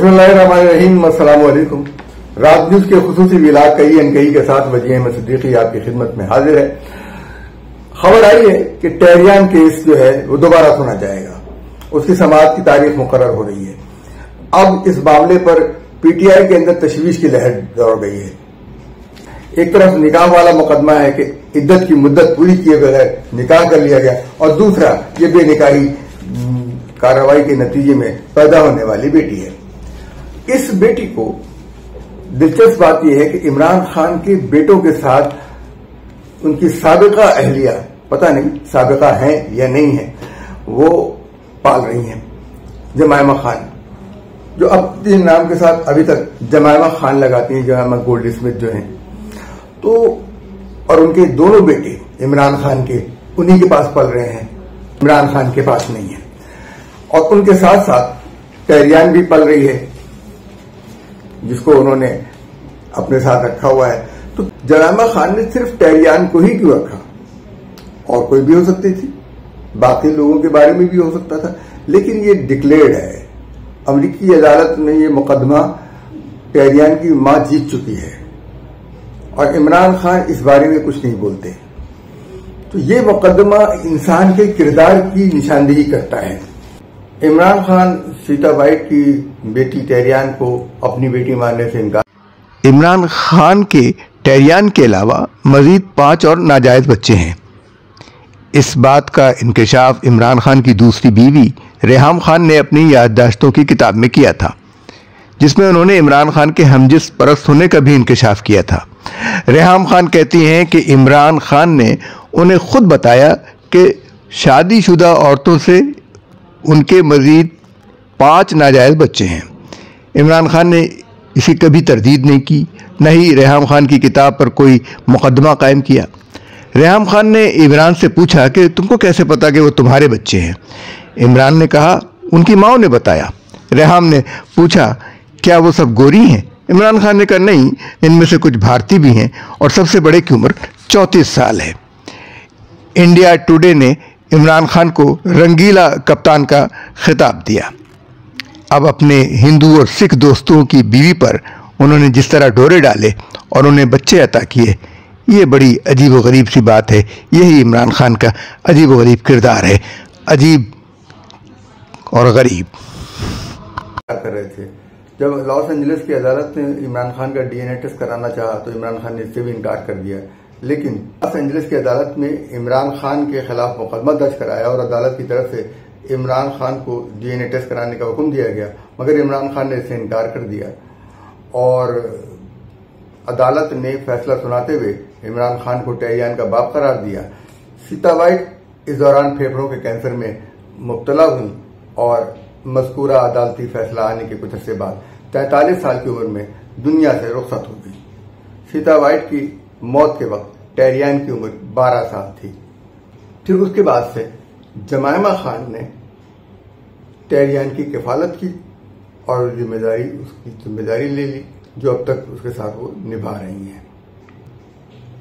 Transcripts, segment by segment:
बिस्मिल्लाहिर्रहमानिर्रहीम, अस्सलामु अलैकुम। रात न्यूज के खुसूसी विलाग कई अनकई के साथ वजीह अहमद सिद्दीकी आपकी खिदमत में हाजिर है। खबर आई है कि टेहरियान केस जो है वो दोबारा सुना जाएगा, उसकी समाअत की तारीख मुकर्रर हो रही है। अब इस मामले पर पीटीआई के अंदर तशवीश की लहर दौड़ गई है। एक तरफ निकाह वाला मुकदमा है कि इद्दत की मुद्दत पूरी किए बगैर निकाह कर लिया गया, और दूसरा ये बेनिकाही कार्रवाई के नतीजे में पैदा होने वाली बेटी है। इस बेटी को दिलचस्प बात यह है कि इमरान खान के बेटों के साथ उनकी साबिका अहलिया, पता नहीं साबिका है या नहीं है, वो पाल रही हैं। जमायमा खान, जो अपने नाम के साथ अभी तक जमायमा खान लगाती हैं, जमायमा गोल्ड स्मिथ जो हैं, तो और उनके दोनों बेटे इमरान खान के उन्हीं के पास पल रहे हैं, इमरान खान के पास नहीं है। और उनके साथ साथ टेहरियान भी पल रही है, जिसको उन्होंने अपने साथ रखा हुआ है। तो जमायमा खान ने सिर्फ टेहरियान को ही क्यों रखा? और कोई भी हो सकती थी, बाकी लोगों के बारे में भी हो सकता था, लेकिन ये डिक्लेयर्ड है। अमेरिकी अदालत में ये मुकदमा टेहरियान की मां जीत चुकी है और इमरान खान इस बारे में कुछ नहीं बोलते। तो ये मुकदमा इंसान के किरदार की निशानदेही करता है। इमरान खान सीता वाइट की बेटी टेहरियान को अपनी बेटी मानने से इनकार। इमरान खान के टेहरियान के अलावा मजीद 5 और नाजायज बच्चे हैं। इस बात का इंकशाफ इमरान खान की दूसरी बीवी रेहाम खान ने अपनी याददाश्तों की किताब में किया था, जिसमें उन्होंने इमरान खान के हमजिस परस्त होने का भी इंकशाफ किया था। रेहाम खान कहती हैं कि इमरान खान ने उन्हें खुद बताया कि शादीशुदा औरतों से उनके मजीद 5 नाजायज बच्चे हैं। इमरान खान ने इसे कभी तरदीद नहीं की, न ही रेहाम खान की किताब पर कोई मुकदमा कायम किया। रेहाम खान ने इमरान से पूछा कि तुमको कैसे पता कि वो तुम्हारे बच्चे हैं? इमरान ने कहा उनकी माँ ने बताया। रेहाम ने पूछा क्या वो सब गोरी हैं? इमरान खान ने कहा नहीं, इनमें से कुछ भारतीय भी हैं और सबसे बड़े की उम्र 34 साल है। इंडिया टुडे ने इमरान खान को रंगीला कप्तान का खिताब दिया। अब अपने हिंदू और सिख दोस्तों की बीवी पर उन्होंने जिस तरह डोरे डाले और उन्हें बच्चे अता किए, ये बड़ी अजीब व गरीब सी बात है। यही इमरान खान का अजीब व गरीब किरदार है, अजीब और गरीब। कर रहे थे जब लॉस एंजलिस की अदालत ने इमरान खान का डीएनए टेस्ट कराना चाहा तो इमरान खान ने इससे भी इनकार कर दिया, लेकिन लॉस एंजलिस की अदालत में इमरान खान के खिलाफ मुकदमा दर्ज कराया और अदालत की तरफ से इमरान खान को डीएनए टेस्ट कराने का हुक्म दिया गया, मगर इमरान खान ने इससे इनकार कर दिया और अदालत ने फैसला सुनाते हुए इमरान खान को टेहरियान का बाप करार दिया। सीता वाइट इस दौरान फेफड़ों के कैंसर में मुब्तला हुई और मज़कूरा अदालती फैसला आने के कुछ अरसे बाद 43 साल की उम्र में दुनिया से रुखसत हो गई। सीता वाइट की मौत के वक्त टेहरियान की उम्र 12 साल थी। फिर उसके बाद से जमायमा खान ने टेहरियान की किफालत की और उसकी जिम्मेदारी ले ली, जो अब तक उसके साथ वो निभा रही हैं।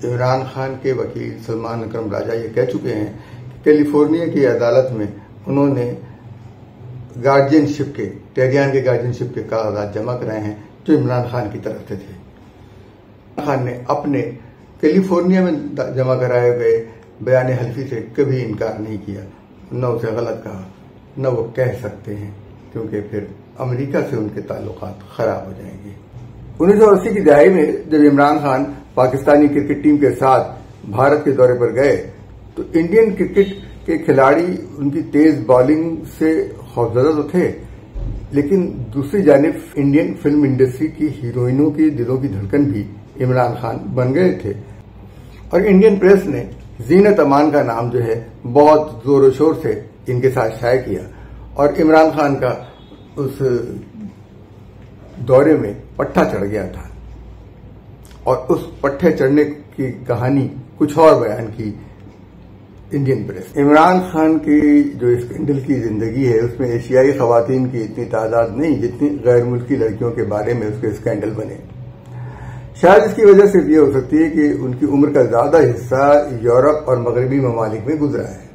इमरान खान के वकील सलमान अकरम राजा ये कह चुके हैं कि कैलिफोर्निया की अदालत में उन्होंने गार्जियनशिप के, टेहरियान के गार्जियनशिप के कागजात जमा कराए हैं जो इमरान खान की तरफ से थे। इमरान खान ने अपने कैलिफोर्निया में जमा कराए गए बयान हल्फी से कभी इनकार नहीं किया, न उसे गलत कहा, न वो कह सकते हैं, क्योंकि फिर अमेरिका से उनके ताल्लुकात खराब हो जाएंगे। 1980 की दहाई में जब इमरान खान पाकिस्तानी क्रिकेट टीम के साथ भारत के दौरे पर गए तो इंडियन क्रिकेट के खिलाड़ी उनकी तेज बॉलिंग से खौफजदा तो थे, लेकिन दूसरी जानिब इंडियन फिल्म इंडस्ट्री की हीरोइनों के दिलों की धड़कन भी इमरान खान बन गए थे। और इंडियन प्रेस ने जीनत अमान का नाम जो है बहुत जोर शोर से इनके साथ शाये किया और इमरान खान का उस दौरे में पट्टा चढ़ गया था और उस पट्टे चढ़ने की कहानी कुछ और बयान की इंडियन प्रेस। इमरान खान की जो स्कैंडल की जिंदगी है उसमें एशियाई खवातीन की इतनी तादाद नहीं जितनी गैर मुल्की लड़कियों के बारे में उसके स्कैंडल बने। शायद इसकी वजह सिर्फ ये हो सकती है कि उनकी उम्र का ज्यादा हिस्सा यूरोप और मगरबी ममालिक में गुजरा है।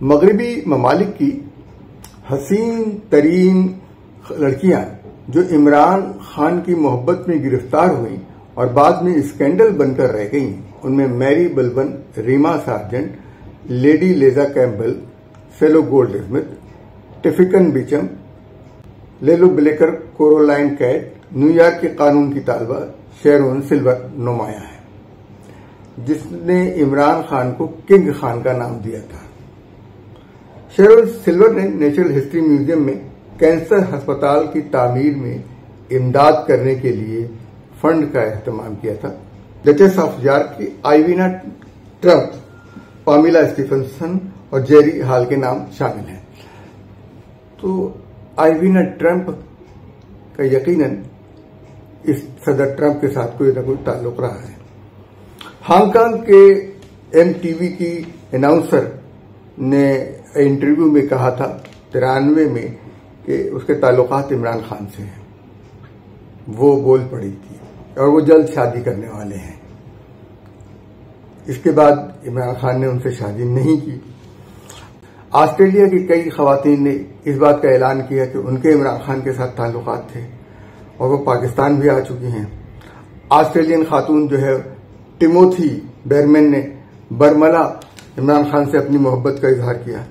मगरबी ममालिक की हसीन तरीन लड़कियां जो इमरान खान की मोहब्बत में गिरफ्तार हुई और बाद में स्कैंडल बनकर रह गई, उनमें मैरी बलबन, रीमा सार्जेंट, लेडी लेजा कैम्पबेल, सेलो गोल्डस्मिथ, टिफिकन बिचम, लेलो ब्लेकर, कोरोलाइन कैट, न्यूयॉर्क के कानून की तालबा शेरोन सिल्वर नुमाया है, जिसने इमरान खान को किंग खान का नाम दिया था। शेरोन सिल्वर ने नेचुरल हिस्ट्री म्यूजियम में कैंसर अस्पताल की तामीर में इमदाद करने के लिए फंड का एहतमाम किया था। डचेस ऑफ यॉर्क की आइवीना ट्रंप, पामिला स्टीफनसन और जेरी हाल के नाम शामिल हैं। तो आइवीना ट्रंप का यकीनन इस सदर ट्रंप के साथ कोई न कोई ताल्लुक रहा है। हांगकांग के MTV की अनाउंसर ने इंटरव्यू में कहा था 93 में कि उसके ताल्लुकात इमरान खान से हैं। वो बोल पड़ी थी और वो जल्द शादी करने वाले हैं। इसके बाद इमरान खान ने उनसे शादी नहीं की। ऑस्ट्रेलिया की कई खवातीन ने इस बात का ऐलान किया कि उनके इमरान खान के साथ ताल्लुकात थे और वो पाकिस्तान भी आ चुकी हैं। ऑस्ट्रेलियन खातून जो है टिमोथी बेरमैन ने बरमला इमरान खान से अपनी मोहब्बत का इजहार किया।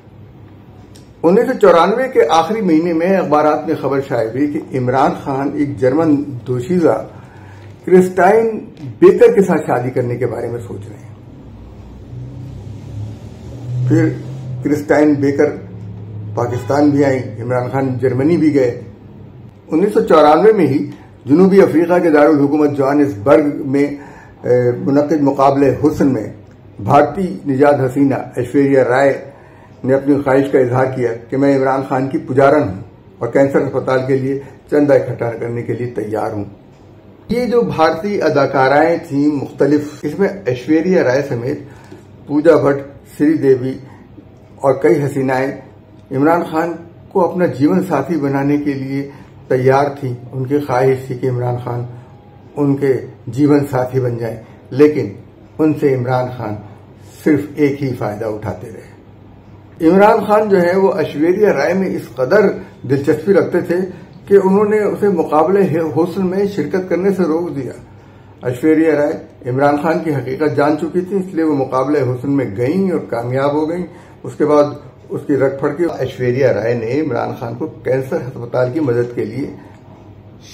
1994 के आखिरी महीने में अखबारात में खबर शाये हुई कि इमरान खान एक जर्मन दोशीजा क्रिस्टाइन बेकर के साथ शादी करने के बारे में सोच रहे हैं। फिर क्रिस्टाइन बेकर पाकिस्तान भी आई, इमरान खान जर्मनी भी गए। 1994 में ही जनूबी अफ्रीका के दारुल हुकूमत जोहानिसबर्ग में मुनक़िद मुकाबले हुस्न में भारतीय निजात हसीना ऐश्वर्या राय ने अपनी ख्वाहिश का इजहार किया कि मैं इमरान खान की पुजारन हूं और कैंसर अस्पताल के लिए चंदा इकट्ठा करने के लिए तैयार हूं। ये जो भारतीय अदाकाराएं थीं मुख्तलिफ, इसमें ऐश्वर्या राय समेत पूजा भट्ट, श्रीदेवी और कई हसीनाएं इमरान खान को अपना जीवन साथी बनाने के लिए तैयार थी। उनकी ख्वाहिश थी कि इमरान खान उनके जीवन साथी बन जाए, लेकिन उनसे इमरान खान सिर्फ एक ही फायदा उठाते रहे। इमरान खान जो है वो ऐश्वर्या राय में इस कदर दिलचस्पी रखते थे कि उन्होंने उसे मुकाबले हुस्न में शिरकत करने से रोक दिया। ऐश्वर्या राय इमरान खान की हकीकत जान चुकी थी, इसलिए वो मुकाबले हुस्न में गईं और कामयाब हो गईं। उसके बाद उसकी रख फड़ के ऐश्वर्या राय ने इमरान खान को कैंसर अस्पताल की मदद के लिए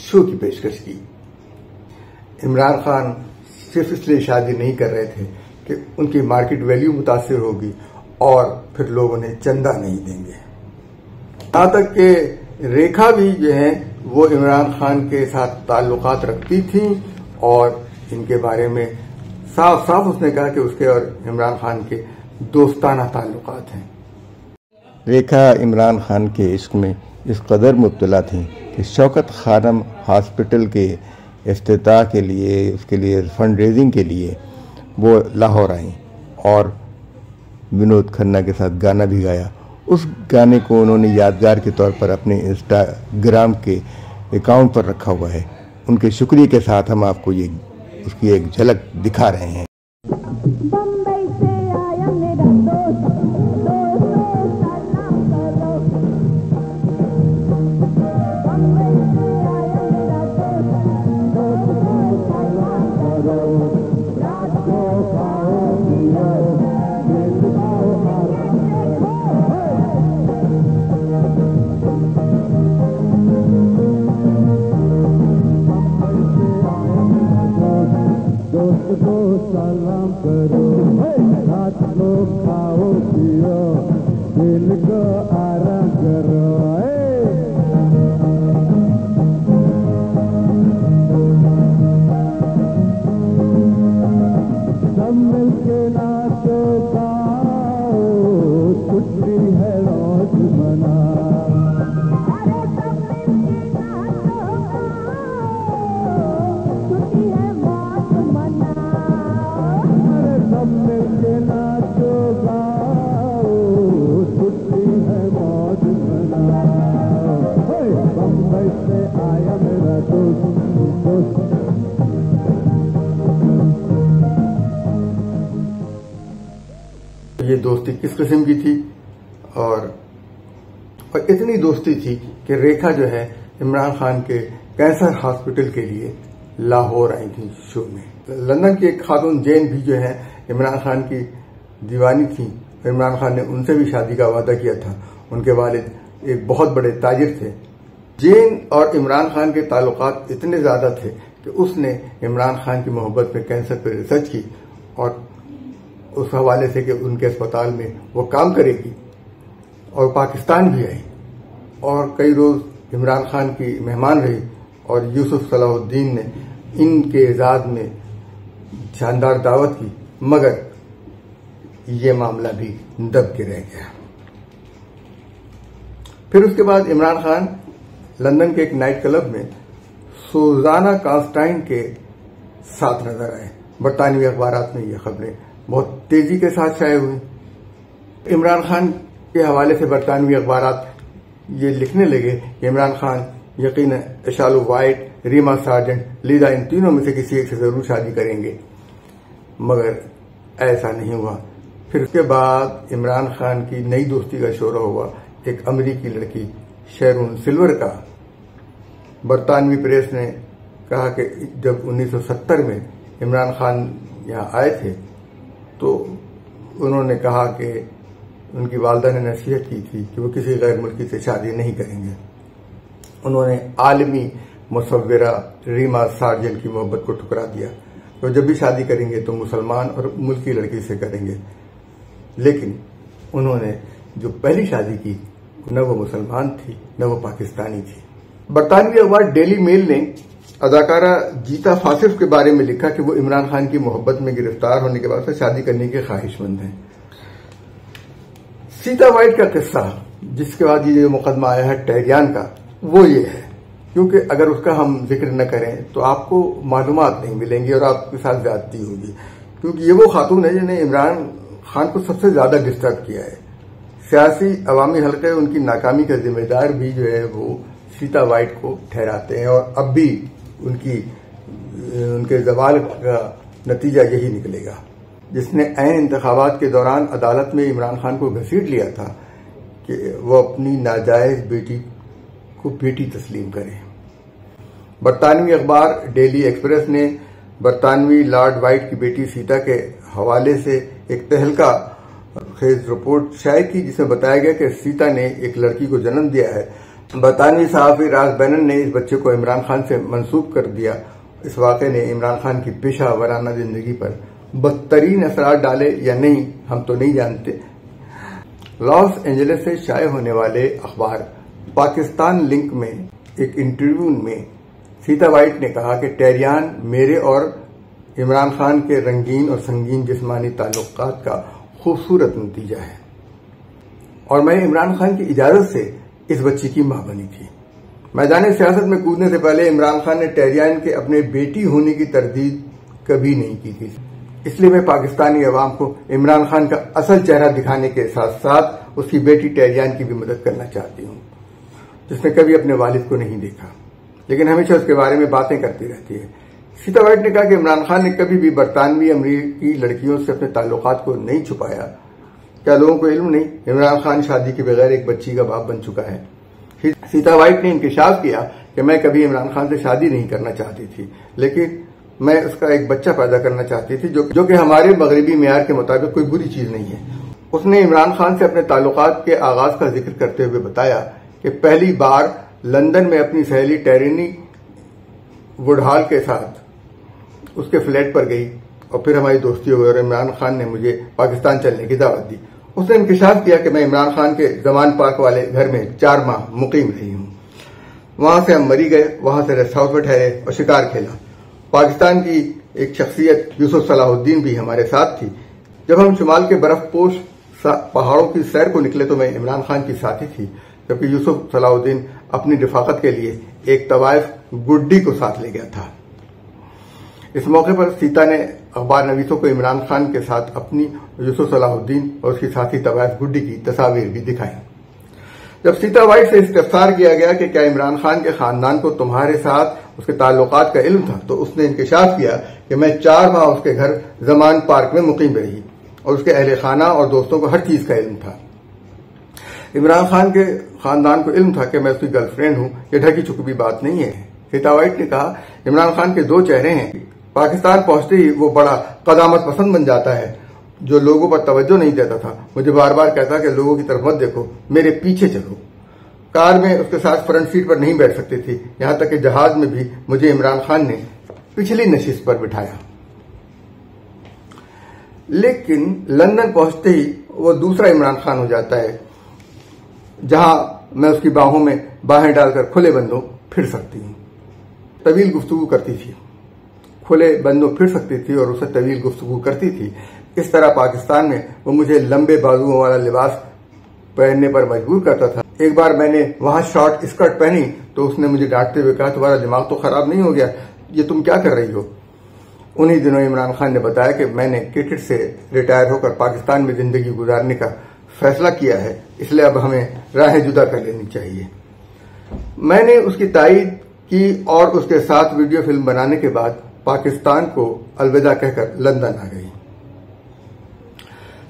शो की पेशकश की। इमरान खान सिर्फ इसलिए शादी नहीं कर रहे थे कि उनकी मार्केट वैल्यू मुतासिर होगी और फिर लोग उन्हें चंदा नहीं देंगे। यहां तक कि रेखा भी जो है वो इमरान खान के साथ ताल्लुकात रखती थी और इनके बारे में साफ साफ उसने कहा कि उसके और इमरान खान के दोस्ताना ताल्लुकात हैं। रेखा इमरान खान के इश्क में इस कदर मुब्तला थी कि शौकत खानम हॉस्पिटल के इफ्तिताह के लिए, उसके लिए फंड रेजिंग के लिए वो लाहौर आई और विनोद खन्ना के साथ गाना भी गाया। उस गाने को उन्होंने यादगार के तौर पर अपने इंस्टाग्राम के अकाउंट पर रखा हुआ है। उनके शुक्रिया के साथ हम आपको ये उसकी एक झलक दिखा रहे हैं। सलाम करो, रात को खाओ पियो, दिल को आराम करो। सब मिलके नाचो गाओ, छुट्टी है रोज मना। ये दोस्ती किस किस्म की थी और इतनी दोस्ती थी कि रेखा जो है इमरान खान के कैंसर हॉस्पिटल के लिए लाहौर आई थी शो में। लंदन की एक खातून जैन भी जो है इमरान खान की दीवानी थी। इमरान खान ने उनसे भी शादी का वादा किया था। उनके वालिद एक बहुत बड़े ताजिर थे। जैन और इमरान खान के ताल्लुकात इतने ज्यादा थे कि उसने इमरान खान की मोहब्बत में कैंसर पर रिसर्च की और उस हवाले से कि उनके अस्पताल में वो काम करेगी, और पाकिस्तान भी आई और कई रोज इमरान खान की मेहमान रही। और यूसुफ सलाहुद्दीन ने इनके एजाज में शानदार दावत की, मगर ये मामला भी दब के रह गया। फिर उसके बाद इमरान खान लंदन के एक नाइट क्लब में सुजाना कांस्टाइन के साथ नजर आए। बरतानवी अखबारात में ये खबरें बहुत तेजी के साथ शाये हुई। इमरान खान के हवाले से बरतानवी अखबारात ये लिखने लगे कि इमरान खान यकीनन इशालू वाइट, रीमा सार्जेंट, लीदा इन तीनों में से किसी एक से जरूर शादी करेंगे, मगर ऐसा नहीं हुआ। फिर उसके बाद इमरान खान की नई दोस्ती का शोरा हुआ एक अमरीकी लड़की शेरून सिल्वर का। बरतानवी प्रेस ने कहा कि जब 1970 में इमरान खान यहाँ आए थे तो उन्होंने कहा कि उनकी वालदा ने नसीहत की थी कि वो किसी गैर मुल्की से शादी नहीं करेंगे। उन्होंने आलमी मुसव्विरा रीमा सार्जेंट की मोहब्बत को ठुकरा दिया, तो जब भी शादी करेंगे तो मुसलमान और मुल्की लड़की से करेंगे। लेकिन उन्होंने जो पहली शादी की न वो मुसलमान थी न वो पाकिस्तानी थी। बरतानवी अखबार डेली मेल ने अदाकारा गीता फासिफ के बारे में लिखा कि वो इमरान खान की मोहब्बत में गिरफ्तार होने के बाद से शादी करने के ख्वाहिशमंद हैं। सीता वाइट का किस्सा, जिसके बाद ये मुकदमा आया है टेरियान का, वो ये है, क्योंकि अगर उसका हम जिक्र न करें तो आपको मालूमात नहीं मिलेंगी और आपके साथ ज्यादती होगी, क्योंकि ये वो खातून है जिन्हें इमरान खान को सबसे ज्यादा डिस्टर्ब किया है। सियासी अवामी हल्के उनकी नाकामी का जिम्मेदार भी जो है वो सीता वाइट को ठहराते हैं, और अब भी उनके जवाल का नतीजा यही निकलेगा। जिसने ऐन इंतखाबात के दौरान अदालत में इमरान खान को घसीट लिया था कि वो अपनी नाजायज बेटी को बेटी तस्लीम करे। बरतानवी अखबार डेली एक्सप्रेस ने बरतानवी लॉर्ड वाइट की बेटी सीता के हवाले से एक तहलका खेज रिपोर्ट शाये की, जिसमें बताया गया कि सीता ने एक लड़की को जन्म दिया है। बरतानवी सहाफी राज बैनन ने इस बच्चे को इमरान खान से मंसूब कर दिया। इस वाक़े ने इमरान खान की पेशा वराना जिंदगी पर बदतरीन असरार डाले या नहीं, हम तो नहीं जानते। लॉस एंजलिस से शाये होने वाले अखबार पाकिस्तान लिंक में एक इंटरव्यू में सीता वाइट ने कहा कि टेरियान मेरे और इमरान खान के रंगीन और संगीन जिस्मानी ताल्लुकात का खूबसूरत नतीजा है, और मैं इमरान खान की इजाजत से इस बच्ची की मां बनी थी। मैदान सियासत में कूदने से पहले इमरान खान ने टेरियान के अपने बेटी होने की तरदीद कभी नहीं की थी। इसलिए मैं पाकिस्तानी अवाम को इमरान खान का असल चेहरा दिखाने के साथ साथ उसकी बेटी टेरियान की भी मदद करना चाहती हूं, जिसने कभी अपने वालिद को नहीं देखा लेकिन हमेशा उसके बारे में बातें करती रहती है। सीता वाइट ने कहा कि इमरान खान ने कभी भी बरतानवी अमरीकी लड़कियों से अपने ताल्लुकात को नहीं छुपाया। क्या लोगों को इल्म नहीं, इमरान खान शादी के बगैर एक बच्ची का बाप बन चुका है। सीता वाइट ने इंकशाफ किया कि मैं कभी इमरान खान से शादी नहीं करना चाहती थी, लेकिन मैं उसका एक बच्चा पैदा करना चाहती थी जो कि हमारे मगरबी मेयार के मुताबिक कोई बुरी चीज नहीं है। उसने इमरान खान से अपने ताल्लुकात के आगाज का जिक्र करते हुए बताया कि पहली बार लंदन में अपनी सहेली टेरिनी वुडहाल के साथ उसके फ्लैट पर गई और फिर हमारी दोस्ती हो गई और इमरान खान ने मुझे पाकिस्तान चलने की दावत दी। उसने इंकशाफ किया कि मैं इमरान खान के जमान पार्क वाले घर में 4 माह मुकीम रही हूं। वहां से हम मरी गए, वहां से रेस्ट हाउस में ठहरे और शिकार खेला। पाकिस्तान की एक शख्सियत यूसुफ सलाहुद्दीन भी हमारे साथ थी। जब हम शुमाल के बर्फपोश पहाड़ों की सैर को निकले तो मैं इमरान खान की साथी थी, जबकि यूसुफ सलाहुद्दीन अपनी रिफाकत के लिए एक तवाइफ गुड्डी को साथ ले गया था। इस मौके पर सीता ने अखबार नवीसों को इमरान खान के साथ अपनी यूसुफ सलाहुद्दीन और उसकी साथी तवाइफ गुड्डी की तस्वीर भी दिखाई। जब सीता वाइट से इस्तफसार किया गया कि क्या इमरान खान के खानदान को तुम्हारे साथ उसके ताल्लुकात का इल्म था, तो उसने इंकशाफ किया कि मैं 4 माह उसके घर जमान पार्क में मुकीम रही और उसके अहले खाना और दोस्तों को हर चीज का इल्म था। इमरान खान के खानदान को इल्म था कि मैं उसकी गर्लफ्रेंड हूं, ये ढकी छुपी बात नहीं है। सीता वाइट ने कहा, इमरान खान के दो चेहरे हैं। पाकिस्तान पहुंचते ही वो बड़ा कदामत पसंद बन जाता है, जो लोगों पर तवज्जो नहीं देता था। मुझे बार बार कहता कि लोगों की तरफ मत देखो, मेरे पीछे चलो। कार में उसके साथ फ्रंट सीट पर नहीं बैठ सकती थी, यहां तक कि जहाज में भी मुझे इमरान खान ने पिछली नशिस्त पर बिठाया। लेकिन लंदन पहुंचते ही वो दूसरा इमरान खान हो जाता है, जहां मैं उसकी बाहों में बाहें डालकर खुले बंदों फिर सकती हूं। तवील गुफ्तगू करती थी, खुले बंदों फिर सकती थी और उसे तवील गुफ्तगू करती थी। इस तरह पाकिस्तान में वो मुझे लंबे बाजुओं वाला लिबास पहनने पर मजबूर करता था। एक बार मैंने वहां शॉर्ट स्कर्ट पहनी तो उसने मुझे डांटते हुए कहा, तुम्हारा दिमाग तो खराब नहीं हो गया, ये तुम क्या कर रही हो। उन्हीं दिनों इमरान खान ने बताया कि मैंने क्रिकेट से रिटायर होकर पाकिस्तान में जिंदगी गुजारने का फैसला किया है, इसलिए अब हमें राहें जुदा कर लेनी चाहिए। मैंने उसकी तायीद की और उसके साथ वीडियो फिल्म बनाने के बाद पाकिस्तान को अलविदा कहकर लंदन आ गई।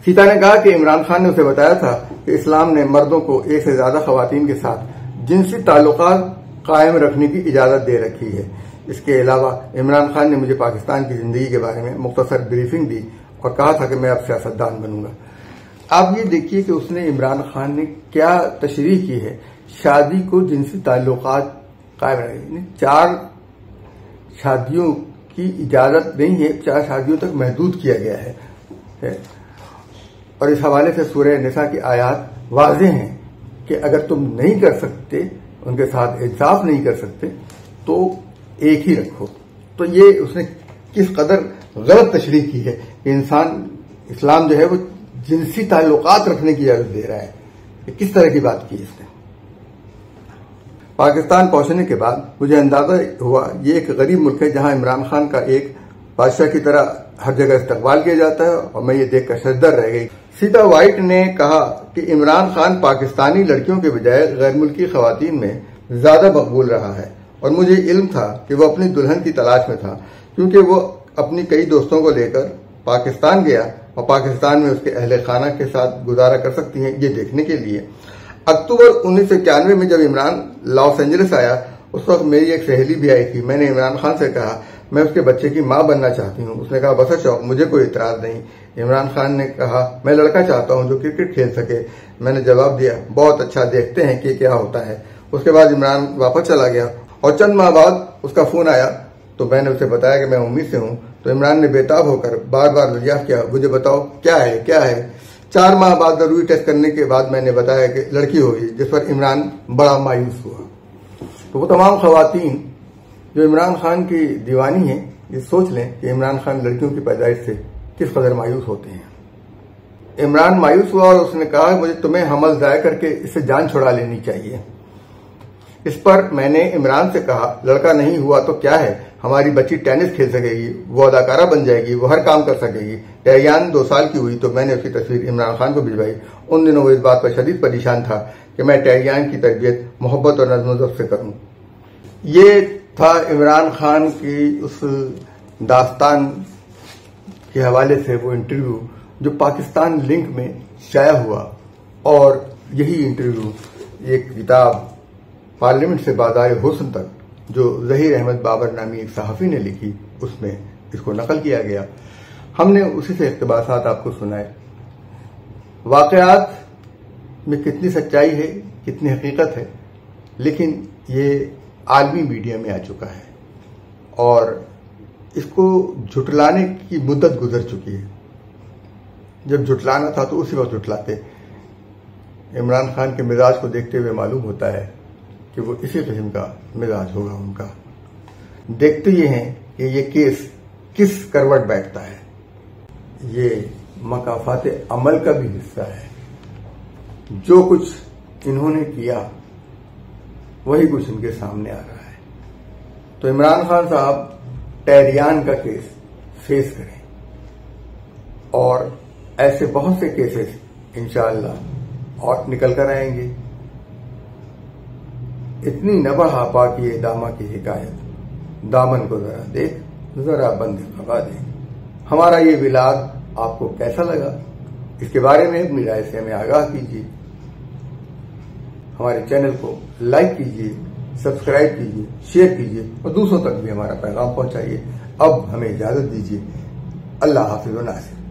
सीता ने कहा कि इमरान खान ने उसे बताया था कि इस्लाम ने मर्दों को एक से ज्यादा खवातीन के साथ जिनसी ताल्लुकात कायम रखने की इजाजत दे रखी है। इसके अलावा इमरान खान ने मुझे पाकिस्तान की जिंदगी के बारे में मुख्तसर ब्रीफिंग दी और कहा था कि मैं अब सियासतदान बनूंगा। आप ये देखिए कि उसने इमरान खान ने क्या तशरीह की है, शादी को जिनसी ताल्लुकात कायम रखने, 4 शादियों की इजाजत नहीं है, 4 शादियों तक महदूद किया गया है। और इस हवाले से सूरह निसा की आयत वाज़ेह हैं कि अगर तुम नहीं कर सकते, उनके साथ इंसाफ नहीं कर सकते, तो एक ही रखो। तो ये उसने किस कदर गलत तशरीह की है कि इस्लाम जो है वो जिनसी ताल्लुकात रखने की इजाजत दे रहा है। ये किस तरह की बात की इसने। पाकिस्तान पहुंचने के बाद मुझे अंदाजा हुआ ये एक गरीब मुल्क है जहां इमरान खान का एक बादशाह की तरह हर जगह इस्तकबाल किया जाता है, और मैं ये देखकर शर्मदर रह गई। सीता वाइट ने कहा कि इमरान खान पाकिस्तानी लड़कियों के बजाय गैर मुल्की खवातीन में ज्यादा मकबूल रहा है, और मुझे इल्म था कि वो अपनी दुल्हन की तलाश में था, क्योंकि वो अपनी कई दोस्तों को लेकर पाकिस्तान गया और पाकिस्तान में उसके अहले खाना के साथ गुजारा कर सकती हैं ये देखने के लिए। अक्टूबर 1991 में जब इमरान लॉस एंजलिस आया, उस वक्त मेरी एक सहेली भी आई थी। मैंने इमरान खान से कहा मैं उसके बच्चे की मां बनना चाहती हूं। उसने कहा बस शौक, मुझे कोई इतराज नहीं। इमरान खान ने कहा मैं लड़का चाहता हूं जो क्रिकेट खेल सके। मैंने जवाब दिया बहुत अच्छा, देखते हैं कि क्या होता है। उसके बाद इमरान वापस चला गया और चंद माह बाद उसका फोन आया तो मैंने उसे बताया कि मैं उम्मीद से हूं। तो इमरान ने बेताब होकर बार बार दरियाफ्त किया, मुझे बताओ क्या है क्या है। 4 माह बाद जरूरी टेस्ट करने के बाद मैंने बताया कि लड़की होगी, जिस पर इमरान बड़ा मायूस हुआ। तो वो तमाम खवातीन जो इमरान खान की दीवानी है, ये सोच लें कि इमरान खान लड़कियों की पैदाइश से किस कदर मायूस होते हैं। इमरान मायूस हुआ और उसने कहा मुझे तुम्हें हमल ज़ाय करके इससे जान छुड़ा लेनी चाहिए। इस पर मैंने इमरान से कहा लड़का नहीं हुआ तो क्या है, हमारी बच्ची टेनिस खेल सकेगी, वो अदाकारा बन जाएगी, वो हर काम कर सकेगी। टहरियान 2 साल की हुई तो मैंने उसकी तस्वीर इमरान खान को भिजवाई। उन दिनों वो इस बात पर शदीद परेशान था कि मैं टहरियान की तरबियत मोहब्बत और नज़्म ज़ब्त से करूं। ये था इमरान खान की उस दास्तान के हवाले से वो इंटरव्यू जो पाकिस्तान लिंक में शाया हुआ, और यही इंटरव्यू एक किताब पार्लियामेंट से बाज़ार हुस्न तक जो ज़हीर अहमद बाबर नामी एक सहाफ़ी ने लिखी, उसमें इसको नकल किया गया। हमने उसी से इक़्तिबासात आपको सुनाए। वाक़यात में कितनी सच्चाई है, कितनी हकीकत है, लेकिन ये आलमी मीडिया में आ चुका है और इसको झुटलाने की मुद्दत गुजर चुकी है। जब झुटलाना था तो उसी वक्त झुटलाते। इमरान खान के मिजाज को देखते हुए मालूम होता है कि वो इसी किस्म का मिजाज होगा उनका। देखते ये हैं कि ये केस किस करवट बैठता है। ये मकाफात अमल का भी हिस्सा है। जो कुछ इन्होंने किया वही कुछ इनके सामने आ रहा है। तो इमरान खान साहब टहरियान का केस फेस करें और ऐसे बहुत से केसेस इंशाअल्लाह और निकल कर आएंगे। इतनी न बढ़ा पाकी दामा की हिकायत, दामन को जरा देख जरा बंद खबा दे। हमारा ये विलाद आपको कैसा लगा, इसके बारे में अपनी राय से हमें आगाह कीजिए। हमारे चैनल को लाइक कीजिए, सब्सक्राइब कीजिए, शेयर कीजिए और दूसरों तक भी हमारा पैगाम पहुंचाइए। अब हमें इजाजत दीजिए। अल्लाह हाफिज़ व नासिर।